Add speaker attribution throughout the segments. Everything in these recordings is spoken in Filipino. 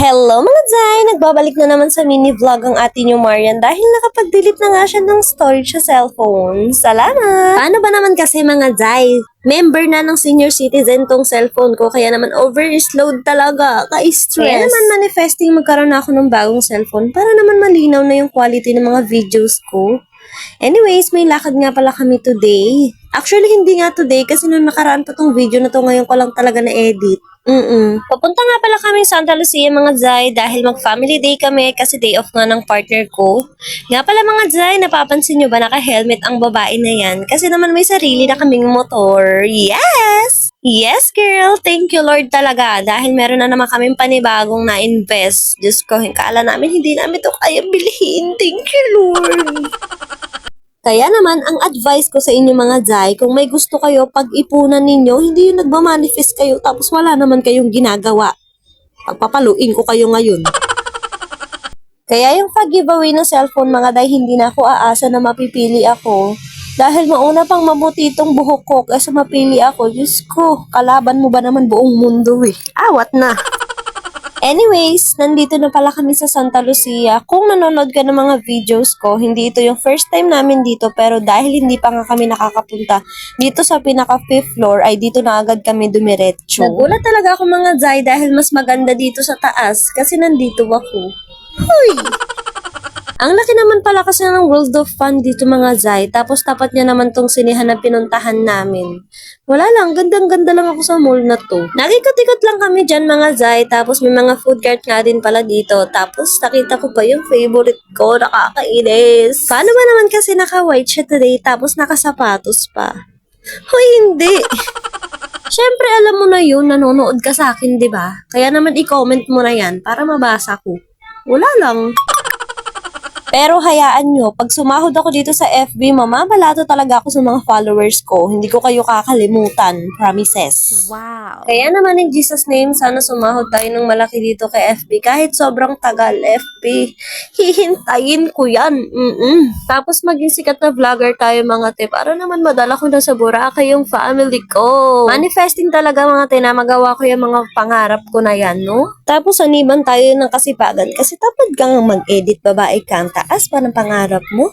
Speaker 1: Hello mga Zay! Nagbabalik na naman sa mini vlog ang atin yung Marian dahil nakapag-delete na nga siya ng storage sa cellphone. Salamat! Paano ba naman kasi mga Zay? Member na ng senior citizen tong cellphone ko kaya naman overload talaga, ka-stress. Kaya naman manifesting magkaroon na ako ng bagong cellphone para naman malinaw na yung quality ng mga videos ko. Anyways, may lakad nga pala kami today. Actually, hindi nga today kasi nung nakaraan pa tong video na to ngayon ko lang talaga na-edit. Papunta nga pala kami sa Santa Lucia mga Zay dahil mag-family day kami kasi day off nga ng partner ko. Nga pala mga Zay, napapansin nyo ba naka-helmet ang babae na yan? Kasi naman may sarili na kaming motor. Yes! Yes girl! Thank you Lord talaga dahil meron na naman kaming panibagong na-invest. Diyos ko, kala namin hindi namin to kaya bilhin. Thank you Lord! Kaya naman, ang advice ko sa inyo mga Zay, kung may gusto kayo, pag-ipunan ninyo, hindi yung nagmamanifest kayo tapos wala naman kayong ginagawa. Pagpapaluin ko kayo ngayon. Kaya yung pag-giveaway ng cellphone mga Day, hindi na ako aasa na mapipili ako. Dahil mauna pang mabuti itong buhok ko kaysa mapili ako. Diyos ko, kalaban mo ba naman buong mundo eh. Awat na! Anyways, nandito na pala kami sa Santa Lucia. Kung nanonood ka ng mga videos ko, hindi ito yung first time namin dito pero dahil hindi pa nga kami nakakapunta dito sa pinaka 5th floor ay dito na agad kami dumiretso. Nagulat talaga ako mga Zay dahil mas maganda dito sa taas kasi nandito ako. Huy! Ang laki naman pala kasi ng World of Fun dito mga Zay, tapos tapat niya naman tong sinihan na pinuntahan namin. Wala lang, gandang-ganda lang ako sa mall na to. Nagikot-ikot lang kami dyan mga Zay, tapos may mga food cart nga din pala dito. Tapos nakita ko pa yung favorite ko, nakakainis. Paano ba naman kasi naka-white siya today, tapos nakasapatos pa? Hoy, hindi! Siyempre alam mo na yun, nanonood ka sa akin, di ba? Kaya naman i-comment mo na yan para mabasa ko. Wala lang. Pero hayaan nyo, pag sumahod ako dito sa FB, mamabalato talaga ako sa mga followers ko. Hindi ko kayo kakalimutan. Promises.
Speaker 2: Wow.
Speaker 1: Kaya naman in Jesus name, sana sumahod tayo ng malaki dito kay FB. Kahit sobrang tagal, FB, hihintayin ko yan. Tapos maging sikat na vlogger tayo mga te, para naman madala ko na sa Boracay yung family ko. Manifesting talaga mga te na magawa ko yung mga pangarap ko na yan, no? Tapos animan tayo ng kasipagan kasi tapad kang mag-edit babae kanta. Taas pa ng pangarap mo?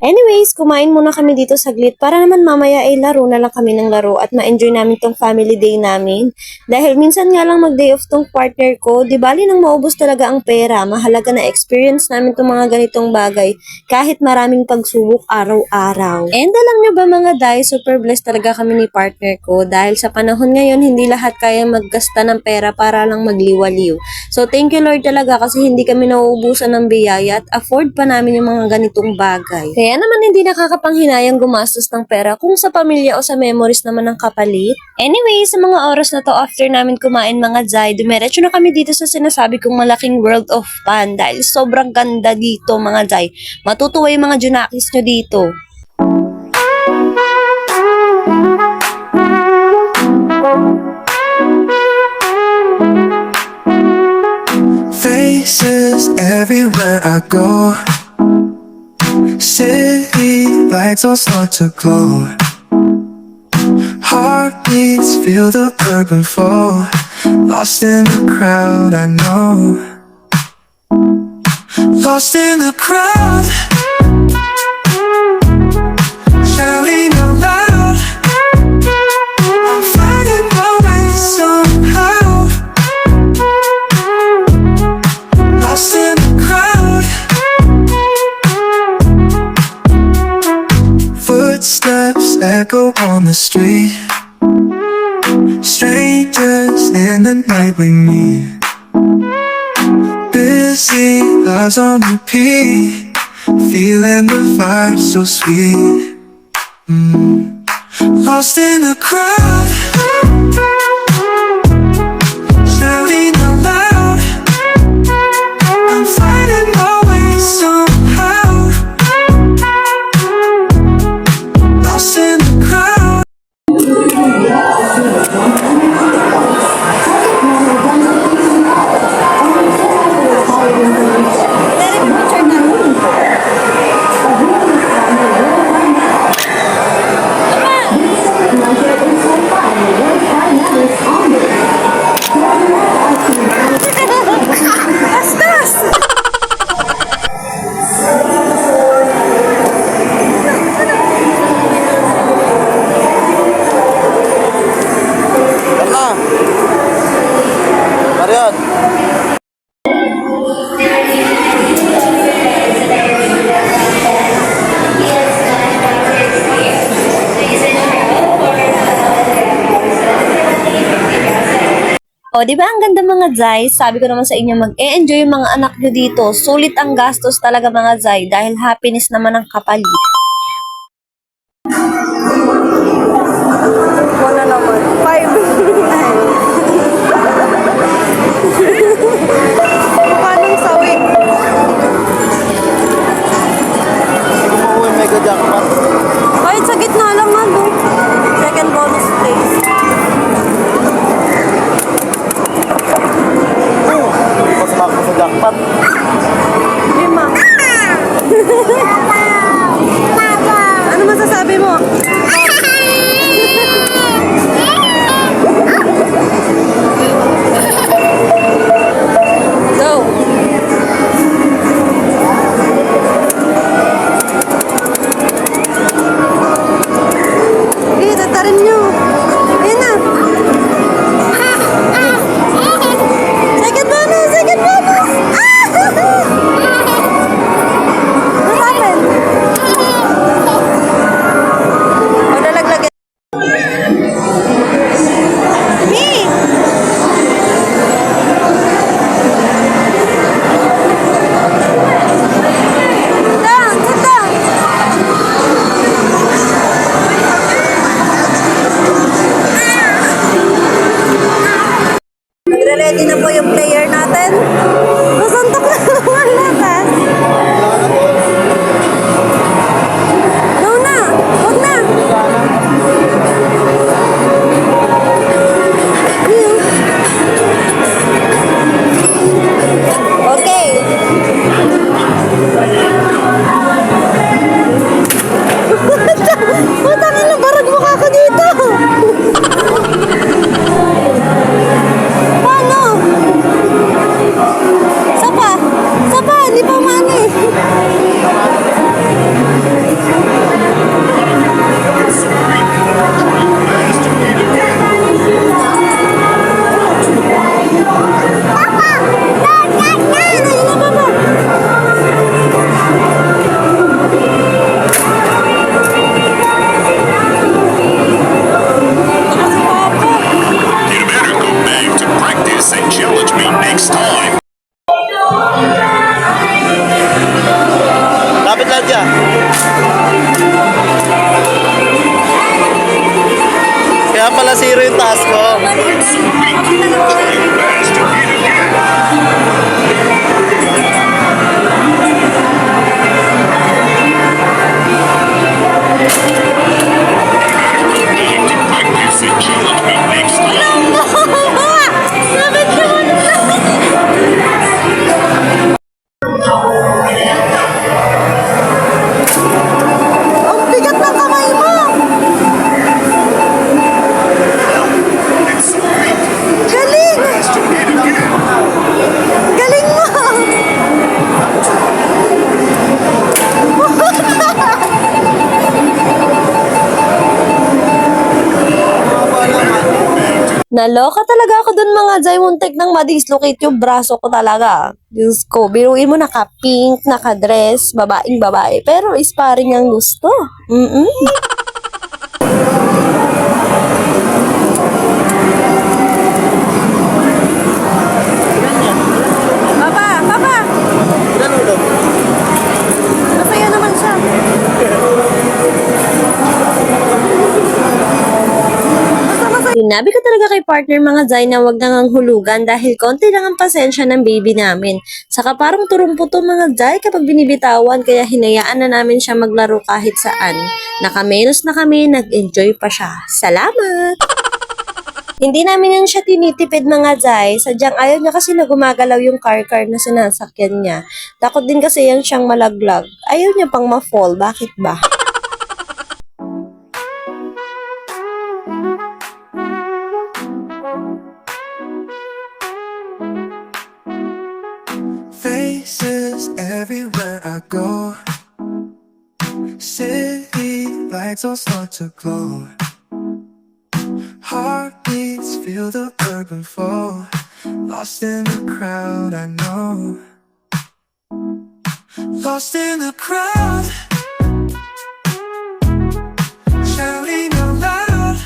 Speaker 1: Anyways, kumain muna kami dito saglit para naman mamaya ay laro na lang kami ng laro at ma-enjoy namin tong family day namin. Dahil minsan nga lang mag-day off tong partner ko, di bali nang maubos talaga ang pera, mahalaga na experience namin tong mga ganitong bagay kahit maraming pagsubok araw-araw. And alam nyo ba mga Day, super blessed talaga kami ni partner ko dahil sa panahon ngayon hindi lahat kaya maggasta ng pera para lang magliwaliw. So thank you Lord talaga kasi hindi kami nauubusan ng biyaya at afford pa namin yung mga ganitong bagay. Kaya naman hindi nakakapanghinayang gumastos ng pera kung sa pamilya o sa memories naman ng kapalit. Anyway, sa mga oras na to after namin kumain mga Zay, dumiretso na kami dito sa sinasabi kong malaking World of Fun dahil sobrang ganda dito mga Zay. Matutuwa yung mga junakis nyo dito.
Speaker 3: Faces everywhere I go. City lights all start to glow. Heartbeats feel the urban flow. Lost in the crowd, I know. Lost in the crowd. Shouting out loud. I'm finding my way somehow. Lost in the crowd. Footsteps echo on the street. Strangers in the night we meet. Busy lives on repeat. Feeling the vibe so sweet. Lost in the crowd. Shouting out loud. I'm finding my way somehow. Lost in the crowd.
Speaker 2: Ano yan?
Speaker 1: O, di ba ang ganda mga Zay? Sabi ko naman sa inyo, mag-e-enjoy yung mga anak nyo dito. Sulit ang gastos talaga mga Zay dahil happiness naman ang kapalit.
Speaker 4: Wala naman. 5. Paano sawit?
Speaker 2: Umuwi may jackpot.
Speaker 4: Kahit sa gitna lang nga, no? Second bonus place.
Speaker 2: Mas makro sa jackpot.
Speaker 4: 5. Ano masasabi mo? Go! Eh, tatarin nyo. Ayun na. Second bonus! Second bonus! What happened? O, nalaglagan. Me! Down! Sit down! Nagre-ready na po yung player natin. Masuntok na naman natin. No na! Huwag na! Okay. Putang ina, barag mukha ko dito. Paano? Sapa! Sapa! Hindi pa umano eh. Papa! Ayun na, Papa!
Speaker 5: You better go back to practice and challenge me next time.
Speaker 2: Lapit lang dyan. Kaya pala zero yung taas ko.
Speaker 5: Practice and challenge me next time.
Speaker 4: Sabi ko ang bigat ng kamay mo! Galing! Galing mo!
Speaker 1: Naloka talaga ako dun mga Zay. Muntik nang ma-dislocate yung braso ko talaga. Diyos ko, biruin mo naka-pink, naka-dress, babaeng babae. Pero sparring ang gusto.
Speaker 4: Papa! Papa!
Speaker 2: Ilan ulo?
Speaker 4: Masaya naman siya.
Speaker 1: Sinabi ko talaga kay partner mga Zay na wag nang hulugan dahil konti lang ang pasensya ng baby namin. Saka parang turumputo mga Zay kapag binibitawan kaya hinayaan na namin siya maglaro kahit saan. Nakamenos na kami, nag-enjoy pa siya. Salamat! Hindi namin yan siya tinitipid mga Zay. Sadyang ayaw niya kasi na gumagalaw yung car na sinasakyan niya. Takot din kasi yan siyang malaglag. Ayaw niya pang ma-fall. Bakit ba?
Speaker 3: Faces everywhere I go. City lights all start to glow. Heartbeats feel the urban flow. Lost in the crowd, I know. Lost in the crowd, shouting out loud.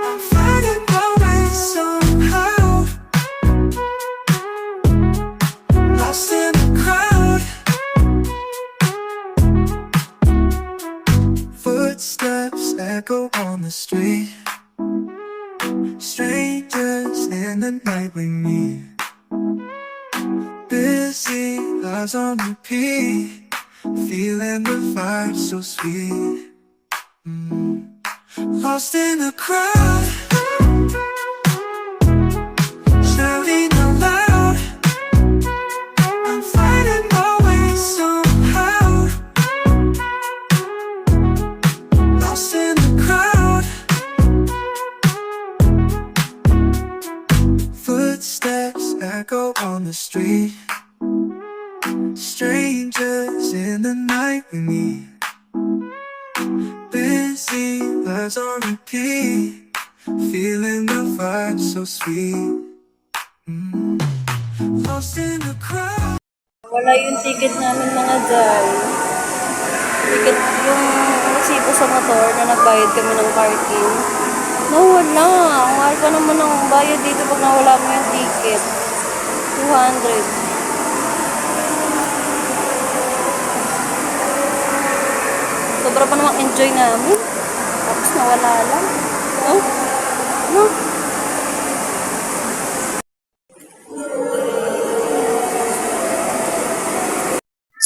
Speaker 3: I'm finding my way somehow. Lost in the crowd, footsteps echo on the street. Strangers in the night we meet. Busy lives on repeat. Feeling the vibe so sweet. Lost in the crowd, shouting out loud. I'm finding my way somehow. Lost in the crowd, footsteps echo on the street. Strangers in the night we meet. Busy lives on repeat. Feeling the vibe so sweet. Lost in the crowd.
Speaker 4: Wala yung ticket namin mga Jai. Ticket yung resibo sa motor na nagbayad kami ng parking. Nawala. Ang mahal pa naman ang bayad dito pag nawala mo yung ticket. 200. Sobra pa namang enjoy namin. Tapos nawala lang. Oh? No?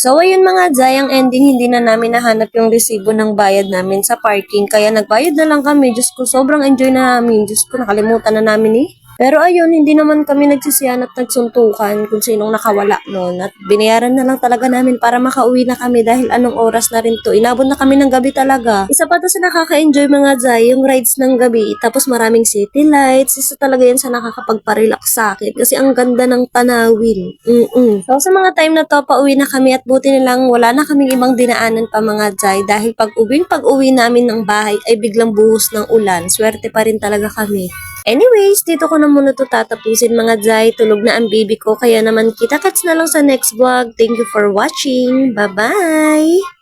Speaker 1: So ayun mga Jai, ang ending hindi na namin nahanap yung resibo ng bayad namin sa parking. Kaya nagbayad na lang kami. Diyos ko, sobrang enjoy na namin. Diyos ko, nakalimutan na namin eh. Pero ayun, hindi naman kami nagsisiyan at nagsuntukan kung sinong nakawala noon. At binayaran na lang talaga namin para makauwi na kami dahil anong oras na rin to. Inabot na kami ng gabi talaga. Isa pa to sa nakaka-enjoy mga Jai, yung rides ng gabi. Tapos maraming city lights. Isa talaga yan sa nakakapagparelax sa akin kasi ang ganda ng tanawin. So sa mga time na to, pauwi na kami at buti nilang wala na kaming ibang dinaanan pa mga Jai dahil pag-uwi namin ng bahay ay biglang buhos ng ulan. Swerte pa rin talaga kami. Anyways, dito ko na muna to tatapusin mga Jai. Tulog na ang baby ko. Kaya naman kita-kats na lang sa next vlog. Thank you for watching. Bye-bye!